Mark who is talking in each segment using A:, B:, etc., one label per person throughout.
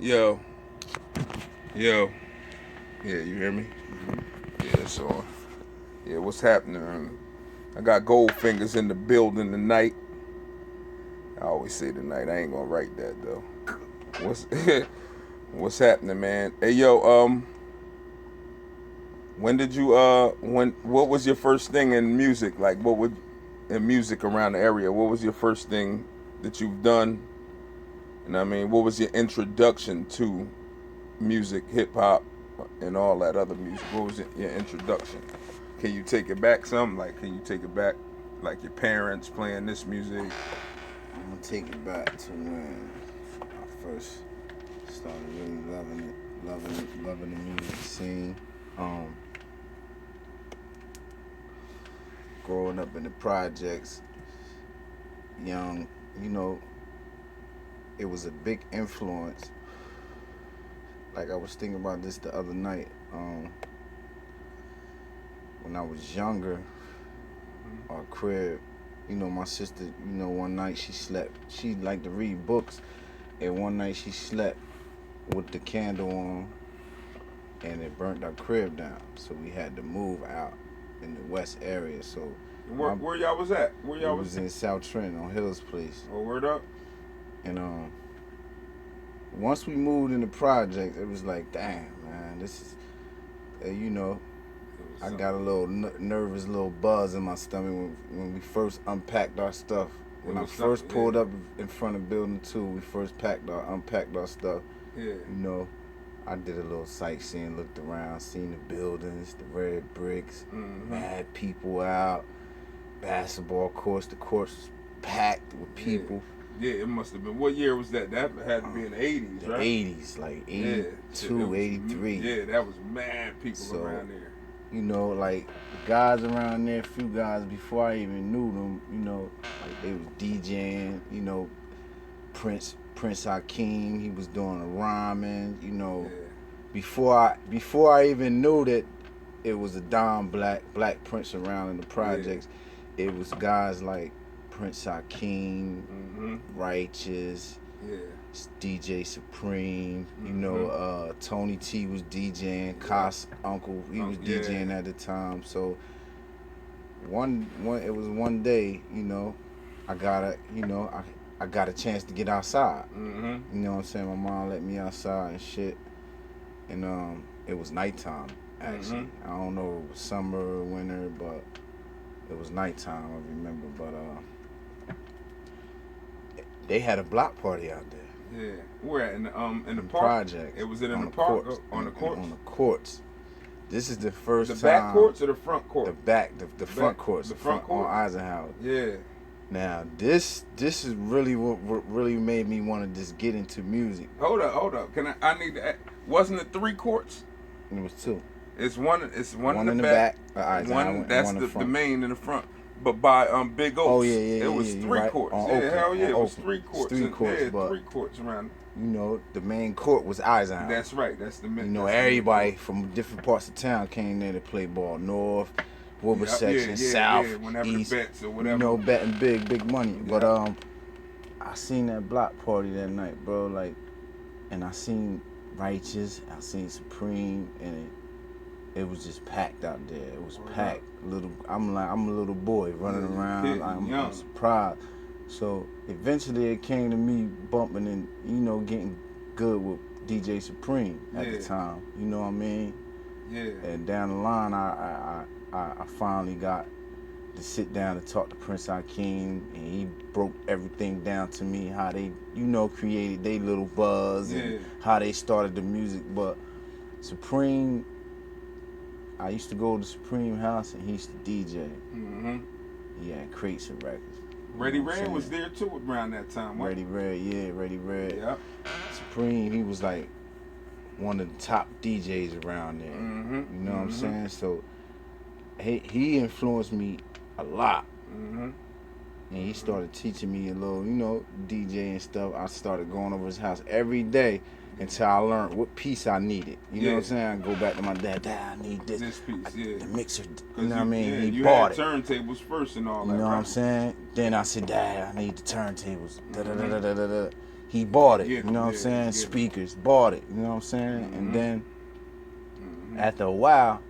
A: Yo, yo, yeah, you hear me? Yeah, so, yeah, what's happening? I got gold fingers in the building tonight. I always say tonight. I ain't gonna write that though. What's what's happening, man? Hey, yo, when did you what was your first thing in music? Like, what would in music around the area? What was your first thing that you've done? And I mean, what was your introduction to music, hip hop, and all that other music? What was your introduction? Can you take it back some? Like, can you take it back, like your parents playing this music?
B: I'm gonna take it back to when I first started really loving the music scene. Growing up in the projects, young, it was a big influence. Like I was thinking about this the other night. When I was younger, our crib, my sister, one night she slept. She liked to read books, and one night she slept with the candle on, and it burnt our crib down. So we had to move out in the west area. So
A: where y'all was at? Where y'all
B: was in South Trenton on Hill's Place.
A: Oh, word up.
B: And once we moved in the project, it was like, damn, man, this is, I got a little nervous, little buzz in my stomach when we first unpacked our stuff. When I first pulled up in front of Building 2, we first unpacked our stuff.
A: Yeah.
B: I did a little sightseeing, looked around, seen the buildings, the red bricks, mad people out, basketball courts. The courts was packed with people.
A: Yeah, it must have been. What year was that? That had to be in the 80s, right?
B: The 80s, like 82, 83.
A: Yeah, that was mad people around there.
B: Like guys around there, a few guys before I even knew them, like they was DJing, Prince Hakeem, he was doing a rhyming, before I even knew that it was a Don Black Prince around in the projects, it was guys like Prince Hakeem, Righteous, DJ Supreme, Tony T was DJing, Cos Uncle, he was DJing at the time. So it was one day, I got a chance to get outside. You know what I'm saying? My mom let me outside and shit. And it was nighttime, actually. I don't know if it was summer or winter, but it was nighttime, I remember. But they had a block party out there.
A: Yeah. Where at? In the park?
B: Project.
A: It was in the park? On the courts?
B: On the courts. This is the first time.
A: The back courts or the front court?
B: The front courts.
A: The front court?
B: On Eisenhower.
A: Yeah.
B: Now, this is really what really made me want to just get into music.
A: Hold up. I need to ask, wasn't it 3 courts?
B: It was 2.
A: It's one in the
B: back.
A: One that's the main in the front. But by Big Oaks, it was 3 courts. Hell yeah, it was 3 courts.
B: 3 courts,
A: but 3 courts around.
B: The main court was Eisenhower.
A: That's right. That's the main.
B: Everybody from different parts of town came there to play ball. North, Wilbur section, South, East.
A: The bets or whatever.
B: Betting big money. Yeah. But I seen that block party that night, bro. Like, and I seen Righteous, I seen Supreme, and it was just packed out there. It was packed. I'm a little boy running around. I'm surprised. So eventually it came to me bumping and getting good with DJ Supreme at the time. You know what I mean?
A: Yeah.
B: And down the line, I finally got to sit down and talk to Prince Hakeem, and he broke everything down to me, how they created their little buzz and how they started the music. But Supreme, I used to go to Supreme house and he used to DJ. He had crates of records.
A: Ready Red was there too around that time. What?
B: Ready Red.
A: Yeah.
B: Supreme, he was like one of the top DJs around there. You know what I'm saying? So he influenced me a lot. And he started teaching me a little, DJ and stuff. I started going over his house every day until I learned what piece I needed. You know what I'm saying? I go back to my dad, I need this piece, the mixer. You know what I mean? He bought it.
A: You had turntables first and all that.
B: You know what I'm saying? Then I said, Dad, I need the turntables. he bought it.
A: Get
B: You know what I'm
A: it,
B: saying?
A: get it.
B: Speakers, bought it. You know what I'm saying?
A: Mhm.
B: And then
A: Mhm.
B: after a while,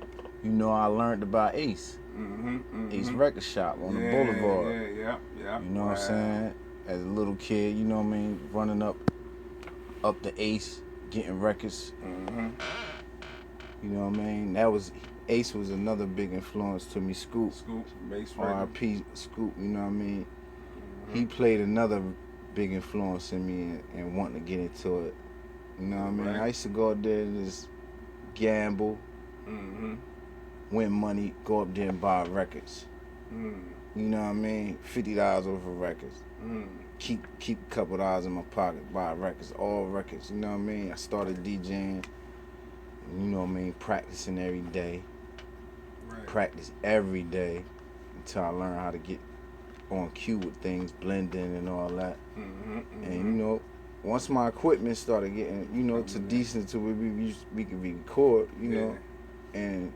B: you know, I learned about Ace.
A: Mhm.
B: Ace
A: Mhm.
B: Record Shop on the
A: Yeah,
B: Boulevard.
A: yeah.
B: You know what I'm saying? As a little kid, you know what I mean, running up to Ace, getting records.
A: Mhm.
B: You know what I mean? Ace was another big influence to me. Scoop,
A: Bass record.
B: R.I.P. Scoop. You know what I mean?
A: Mhm.
B: He played another big influence in me and wanting to get into it. You know what I mean?
A: Right.
B: I used to go out there and just gamble,
A: Mhm.
B: win money, go up there and buy records.
A: Mhm.
B: You know what I mean? $50 worth of records.
A: Mhm.
B: Keep a couple dollars in my pocket, buy records, all records. You know what I mean? I started DJing. You know what I mean? Practicing every day.
A: Right.
B: Practice every day until I learned how to get on cue with things, blending and all that.
A: Mhm.
B: And you know, once my equipment started getting, you know, to
A: Coming in.
B: decent to where we could record, you know, and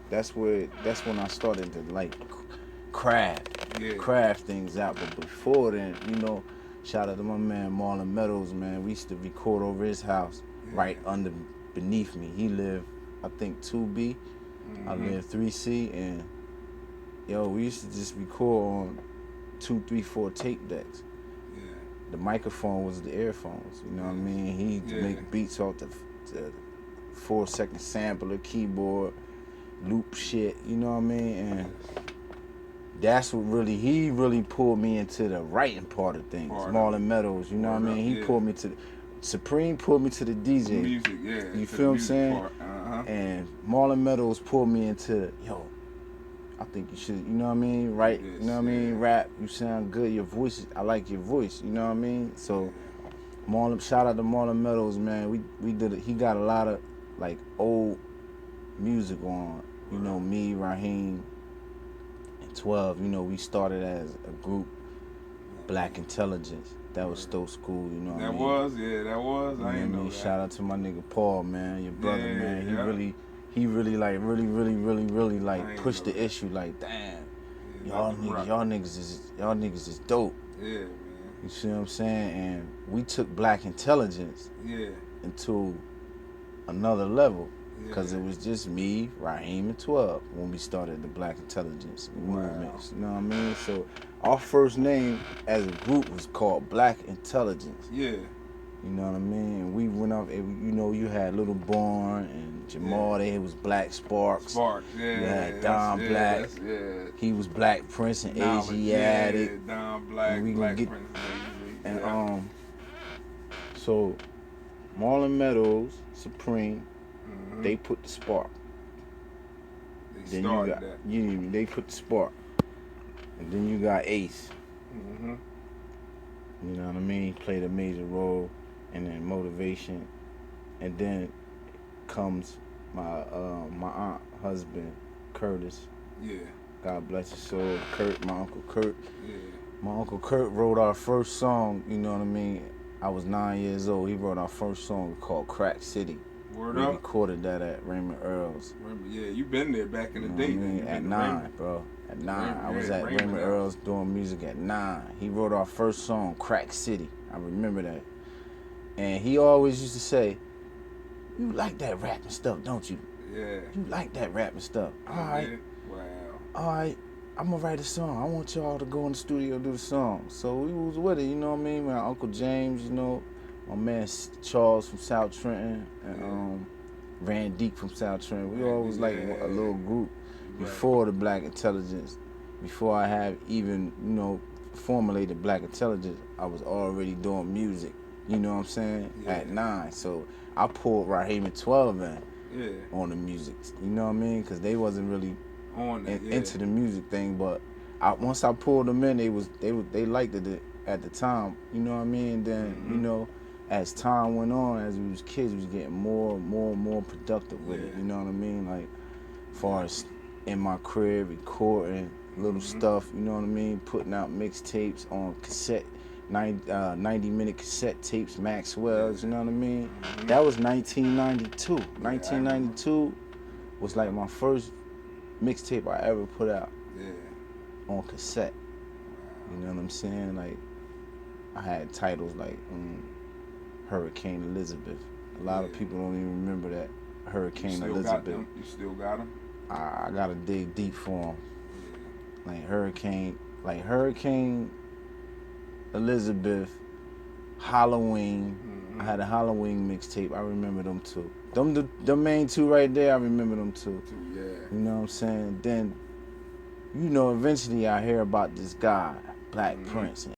B: that's when I started to like craft things out. But before then, you know, shout out to my man Marlon Meadows, man. We used to record over his house, right beneath me. He lived, I think, 2B. I lived 3C, and yo, we used to just record on 2, 3, 4 tape decks.
A: Yeah.
B: The microphone was the earphones. You know what I mean? He'd make beats off the 4-second sampler, keyboard, loop shit. You know what I mean? And that's what he really pulled me into the writing part of things. Marlon Meadows, you know what I mean? He pulled me to Supreme pulled me to the DJ.
A: Music, yeah.
B: You feel what I'm saying? And Marlon Meadows pulled me into, yo, I think you should, you know what I mean? Right? You know what I mean? Rap, you sound good, your voice, I like your voice, you know what I mean? So shout out to Marlon Meadows, man. We did it. He got a lot of like old music on. You know, me, Raheem, and 12, you know, we started as a group, Black Intelligence. That was Stoke School, you know what I mean?
A: That was.
B: You know
A: I ain't
B: what I mean?
A: know that.
B: Shout out to my nigga Paul, man, your brother, man. He really like pushed the issue. Like, damn, y'all niggas is dope.
A: Yeah, man.
B: You see what I'm saying? And we took Black Intelligence into another level. Because it was just me, Raheem, and 12 when we started the Black Intelligence movements. You know what I mean? So our first name as a group was called Black Intelligence.
A: Yeah.
B: You know what I mean? And we went up, and, you know, you had Little Born and Jamal there. It was Black Sparks. You had Don Black. He was Black Prince and Asiatic.
A: Don Black,
B: and we
A: Black
B: get,
A: Prince
B: and so Marlon Meadows, Supreme, they put the spark.
A: They started that.
B: They put the spark. And then you got Ace.
A: Mm-hmm.
B: You know what I mean? Played a major role in the motivation. And then comes my aunt husband, Curtis.
A: Yeah.
B: God bless his soul. Kurt, my Uncle Kurt.
A: Yeah.
B: My Uncle Kurt wrote our first song, you know what I mean? I was 9 years old. He wrote our first song called Crack City.
A: Word
B: we
A: up.
B: recorded that at Raymond Earl's.
A: Yeah, you been there back in the day.
B: I mean? At 9, bro. At 9. I was at Raymond Earl's doing music at 9. He wrote our first song, Crack City. I remember that. And he always used to say, you like that rapping stuff, don't you?
A: Yeah.
B: You like that rapping stuff. All right.
A: Wow.
B: All right. I'm going to write a song. I want y'all to go in the studio and do the song. So we was with it, you know what I mean? My Uncle James, you know, my man Charles from South Trenton, and Rand Deep from South Trenton. We always like a little group before the Black Intelligence. Before I have even, you know, formulated Black Intelligence, I was already doing music, you know what I'm saying, at 9. So I pulled Raheem and 12 in on the music, you know what I mean? Because they wasn't really
A: on that,
B: into the music thing, but once I pulled them in, they liked it at the time, you know what I mean? Then you know, as time went on, as we was kids, we was getting more and more productive with it. You know what I mean? Like, as far as in my crib, recording little stuff. You know what I mean? Putting out mixtapes on cassette, 90-minute cassette tapes, Maxwell's. You know what I mean? That was 1992. 1992 was like my first mixtape I ever put out on cassette. You know what I'm saying? Like, I had titles like Hurricane Elizabeth. A lot of people don't even remember that
A: You
B: Hurricane
A: still got
B: Elizabeth.
A: them? You still got them?
B: I gotta dig deep for them. Like Hurricane Elizabeth, Halloween. I had a Halloween mixtape. I remember them too. The main two right there. I remember them too.
A: Yeah.
B: You know what I'm saying? Then, eventually I hear about this guy, Black Prince,